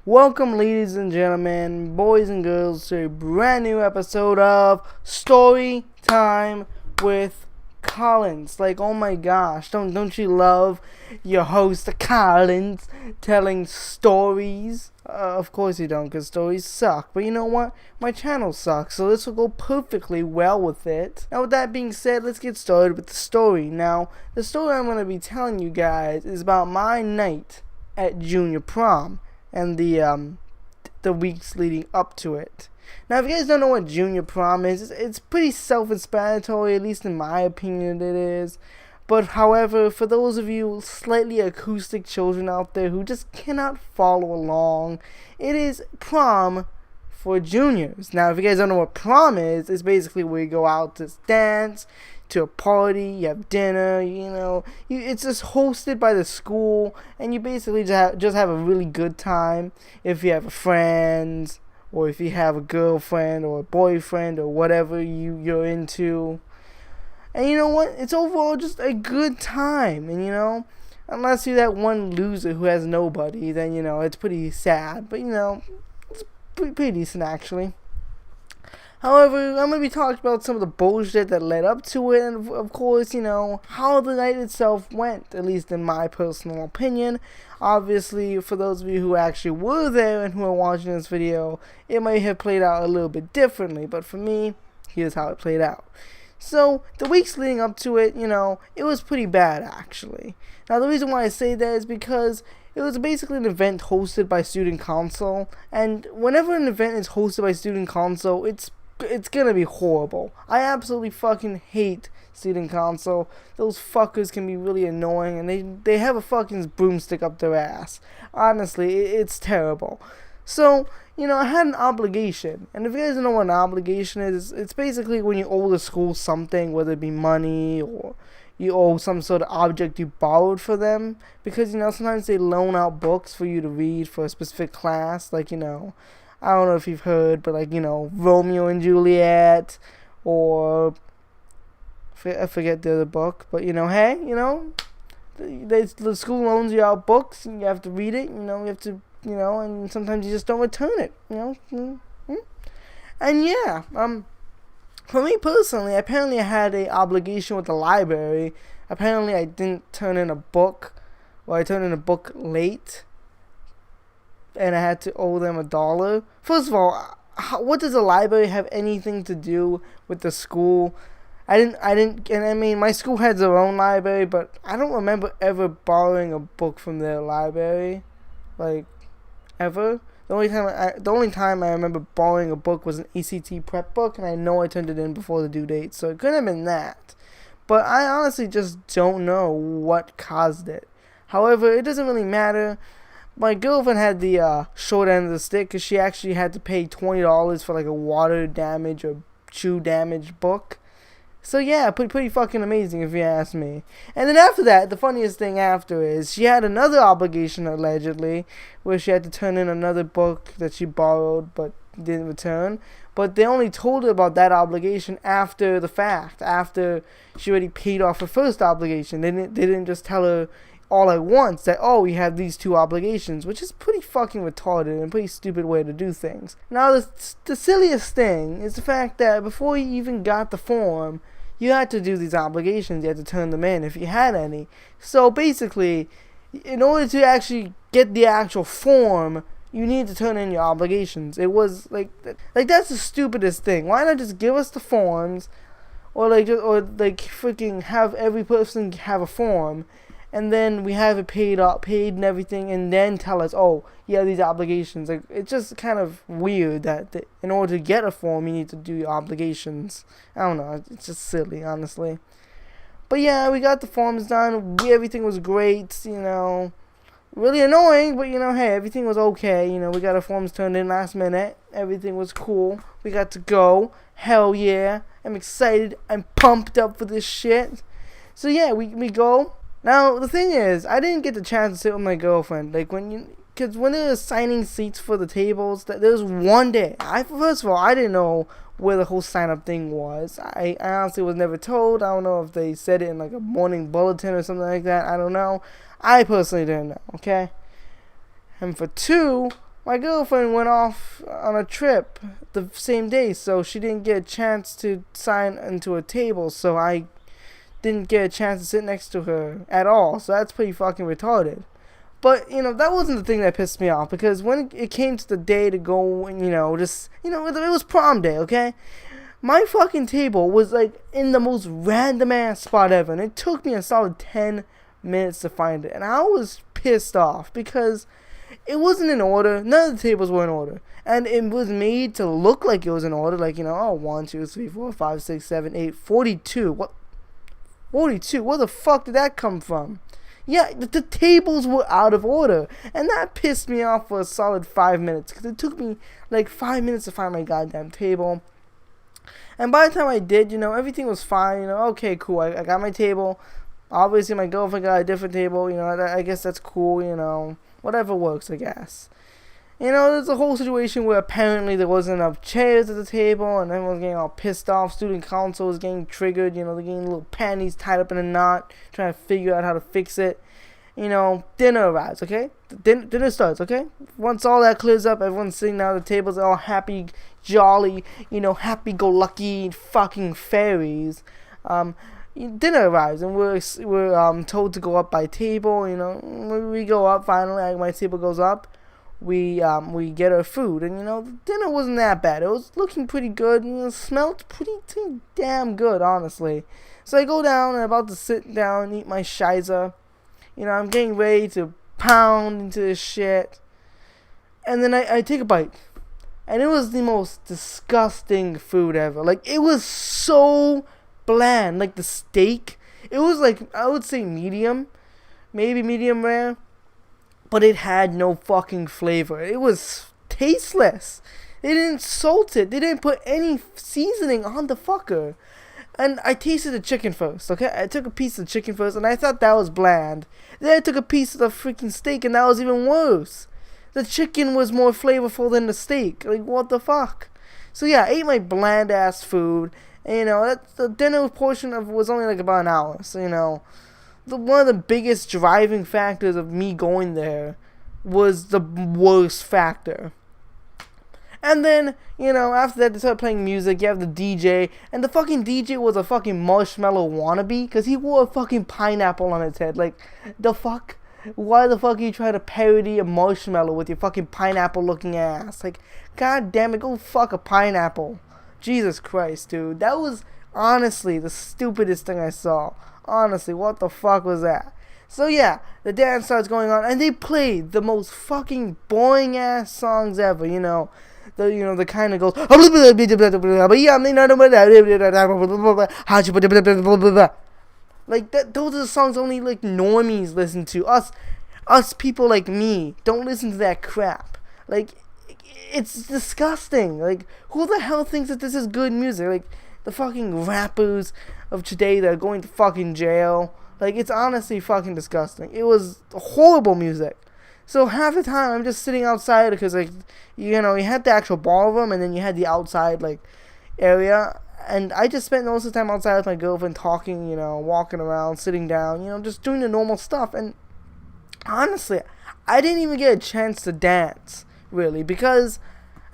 Welcome, ladies and gentlemen, boys and girls, to a brand new episode of Story Time with Collins. Like, oh my gosh, don't you love your host Collins telling stories? Of course you don't, because stories suck. But you know what? My channel sucks, so this will go perfectly well with it. Now, with that being said, let's get started with the story. Now, the story I'm going to be telling you guys is about my night at junior prom and the weeks leading up to it. Now, if you guys don't know what junior prom is, it's pretty self-explanatory, at least in my opinion it is. But however, for those of you slightly acoustic children out there who just cannot follow along, it is prom for juniors. Now, if you guys don't know what prom is, it's basically where you go out to dance, to a party, you have dinner, it's just hosted by the school, and you basically just have a really good time if you have friends, or if you have a girlfriend, or a boyfriend, or whatever you're into. And you know what? It's overall just a good time, and unless you're that one loser who has nobody, then, it's pretty sad, but, it's pretty decent, actually. However, I'm going to be talking about some of the bullshit that led up to it, and of course, how the night itself went, at least in my personal opinion. Obviously, for those of you who actually were there and who are watching this video, it might have played out a little bit differently, but for me, here's how it played out. So, the weeks leading up to it, it was pretty bad, actually. Now, the reason why I say that is because it was basically an event hosted by student council, and whenever an event is hosted by student council, it's gonna be horrible. I absolutely fucking hate student council. Those fuckers can be really annoying, and they have a fucking broomstick up their ass. Honestly, it's terrible. So, I had an obligation, and if you guys don't know what an obligation is, it's basically when you owe the school something, whether it be money or you owe some sort of object you borrowed for them, because, sometimes they loan out books for you to read for a specific class, like, I don't know if you've heard, but like, Romeo and Juliet, or I forget the other book, but hey, the school loans you out books, and you have to read it, you have to, and sometimes you just don't return it, and yeah, for me personally, apparently I had a obligation with the library. Apparently I didn't turn in a book, or I turned in a book late, and I had to owe them $1. First of all, what does the library have anything to do with the school? I didn't, and I mean, my school has their own library, but I don't remember ever borrowing a book from their library, like, ever. The only time I remember borrowing a book was an ACT prep book, and I know I turned it in before the due date, so it couldn't have been that. But I honestly just don't know what caused it. However, it doesn't really matter. My girlfriend had the short end of the stick, because she actually had to pay $20 for like a water damage or shoe damage book. So yeah, pretty fucking amazing if you ask me. And then after that, the funniest thing after is she had another obligation allegedly, where she had to turn in another book that she borrowed but didn't return. But they only told her about that obligation after the fact, after she already paid off her first obligation. They didn't just tell her all at once that, oh, you have these two obligations, which is pretty fucking retarded and a pretty stupid way to do things. Now, the silliest thing is the fact that before you even got the form, you had to do these obligations. You had to turn them in if you had any. So basically, in order to actually get the actual form, you need to turn in your obligations. It was like that's the stupidest thing. Why not just give us the forms, or freaking have every person have a form, and then we have it paid and everything, and then tell us, oh, you have these obligations. Like, it's just kind of weird that in order to get a form, you need to do your obligations. I don't know, it's just silly, honestly. But yeah, we got the forms done. Everything was great, really annoying, but hey, everything was okay. We got our forms turned in last minute. Everything was cool. We got to go. Hell yeah. I'm excited. I'm pumped up for this shit. So yeah, we go. Now, the thing is, I didn't get the chance to sit with my girlfriend. Like, because when they were assigning seats for the tables, there was one day. First of all, I didn't know where the whole sign-up thing was. I honestly was never told. I don't know if they said it in, like, a morning bulletin or something like that. I don't know. I personally didn't know, okay? And for two, my girlfriend went off on a trip the same day, so she didn't get a chance to sign into a table, so I didn't get a chance to sit next to her at all, so that's pretty fucking retarded. But, that wasn't the thing that pissed me off, because when it came to the day to go and, it was prom day, okay? My fucking table was, like, in the most random-ass spot ever, and it took me a solid 10 minutes to find it, and I was pissed off, because it wasn't in order. None of the tables were in order, and it was made to look like it was in order, like, 1, 2, 3, 4, 5, 6, 7, 8, 42, what? 42, where the fuck did that come from? Yeah, the tables were out of order, and that pissed me off for a solid 5 minutes, because it took me like 5 minutes to find my goddamn table. And by the time I did, everything was fine. Okay, cool, I got my table. Obviously my girlfriend got a different table. I guess that's cool. Whatever works, I guess. There's a whole situation where apparently there wasn't enough chairs at the table, and everyone was getting all pissed off. Student council was getting triggered. They're getting little panties tied up in a knot, trying to figure out how to fix it. Dinner arrives, okay? Dinner starts, okay? Once all that clears up, everyone's sitting down at the tables, all happy, jolly, happy-go-lucky fucking fairies. Dinner arrives, and we're told to go up by table. We go up finally. My table goes up. We get our food, and the dinner wasn't that bad. It was looking pretty good, and it smelled pretty damn good, honestly. So I go down, and I'm about to sit down and eat my shiza. I'm getting ready to pound into this shit, and then I take a bite, and it was the most disgusting food ever. Like, it was so bland. Like, the steak, it was like, I would say medium, maybe medium rare. But it had no fucking flavor. It was tasteless. They didn't salt it. They didn't put any seasoning on the fucker. And I tasted the chicken first, okay? I took a piece of the chicken first, and I thought that was bland. Then I took a piece of the freaking steak, and that was even worse. The chicken was more flavorful than the steak. Like, what the fuck? So yeah, I ate my bland-ass food. And, the dinner portion of was only like about an hour. So, one of the biggest driving factors of me going there was the worst factor. And then, after that, they started playing music. You have the DJ, and the fucking DJ was a fucking marshmallow wannabe, because he wore a fucking pineapple on his head. Like, the fuck? Why the fuck are you trying to parody a marshmallow with your fucking pineapple-looking ass? Like, god damn it, go fuck a pineapple. Jesus Christ, dude. That was, honestly, the stupidest thing I saw. Honestly, what the fuck was that? So yeah, the dance starts going on, and they played the most fucking boring ass songs ever. The kind that goes like that. Those are the songs only like normies listen to. Us people like me don't listen to that crap. Like, it's disgusting. Like, who the hell thinks that this is good music? Like, the fucking rappers of today that are going to fucking jail. Like, it's honestly fucking disgusting. It was horrible music. So half the time I'm just sitting outside because, like, you had the actual ballroom, and then you had the outside, like, area. And I just spent most of the time outside with my girlfriend talking, walking around, sitting down, just doing the normal stuff. And honestly, I didn't even get a chance to dance, really, because,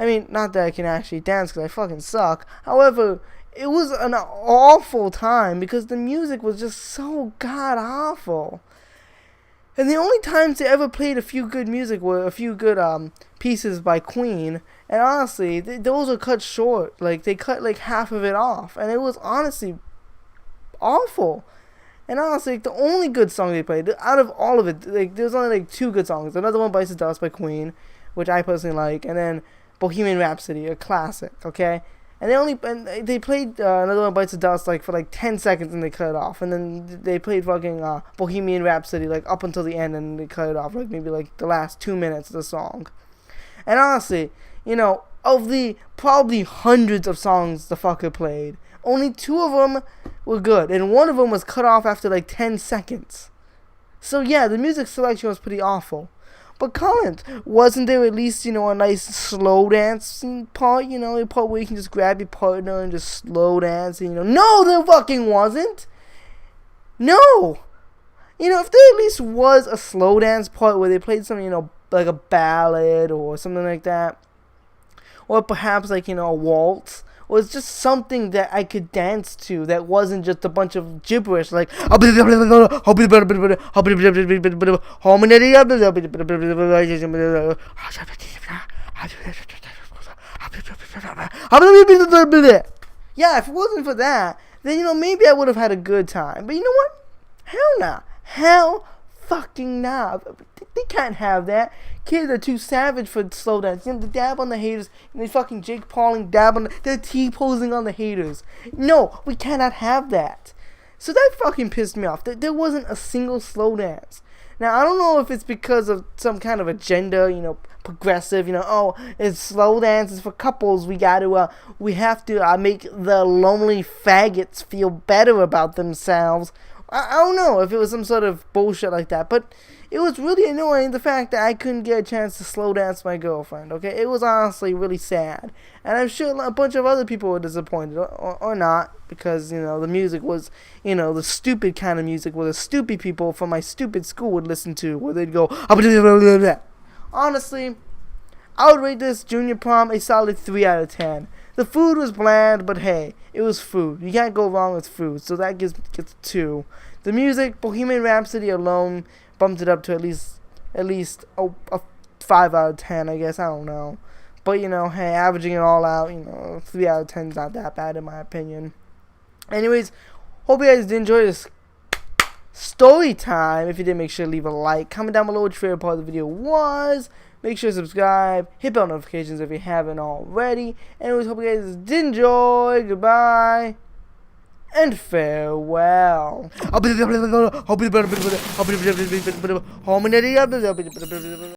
not that I can actually dance because I fucking suck. However, it was an awful time because the music was just so god awful. And the only times they ever played a few good music were a few good pieces by Queen. And honestly, those are cut short. Like, they cut like half of it off. And it was honestly awful. And honestly, the only good song they played, out of all of it, like, there's only like 2 good songs. Another one, Bites the Dust by Queen, which I personally like. And then Bohemian Rhapsody, a classic, okay? And they played another one, Bites the Dust, like, for like 10 seconds, and they cut it off. And then they played fucking Bohemian Rhapsody, like, up until the end, and they cut it off, like, maybe like the last 2 minutes of the song. And honestly, of the probably hundreds of songs the fucker played, only 2 of them were good, and 1 of them was cut off after like 10 seconds. So yeah, the music selection was pretty awful. But Collins, wasn't there at least, a nice slow dancing part, a part where you can just grab your partner and just slow dance, No, there fucking wasn't! No! If there at least was a slow dance part where they played some, a ballad or something like that, or perhaps like a waltz. Or it's just something that I could dance to that wasn't just a bunch of gibberish like yeah, if it wasn't for that, then maybe I would have had a good time. But you know what? Hell nah. Hell fucking nah. They can't have that. Kids are too savage for slow dance. They dab on the haters. And they fucking Jake Pauling dab on they're T-posing on the haters. No, we cannot have that. So that fucking pissed me off. There wasn't a single slow dance. Now, I don't know if it's because of some kind of agenda, progressive, oh, it's slow dances for couples. We have to make the lonely faggots feel better about themselves. I don't know if it was some sort of bullshit like that, but it was really annoying the fact that I couldn't get a chance to slow dance my girlfriend, okay? It was honestly really sad. And I'm sure a bunch of other people were disappointed, or not, because, the music was, the stupid kind of music where the stupid people from my stupid school would listen to, where they'd go, honestly, I would rate this junior prom a solid 3 out of 10. The food was bland, but hey, it was food. You can't go wrong with food, so that gets 2. The music, Bohemian Rhapsody alone, bumped it up to at least a 5 out of 10, I guess. I don't know. But, hey, averaging it all out, 3 out of 10 is not that bad in my opinion. Anyways, hope you guys did enjoy this story time. If you did, make sure to leave a like. Comment down below what your favorite part of the video was. Make sure to subscribe. Hit bell notifications if you haven't already. Anyways, hope you guys did enjoy. Goodbye. And farewell.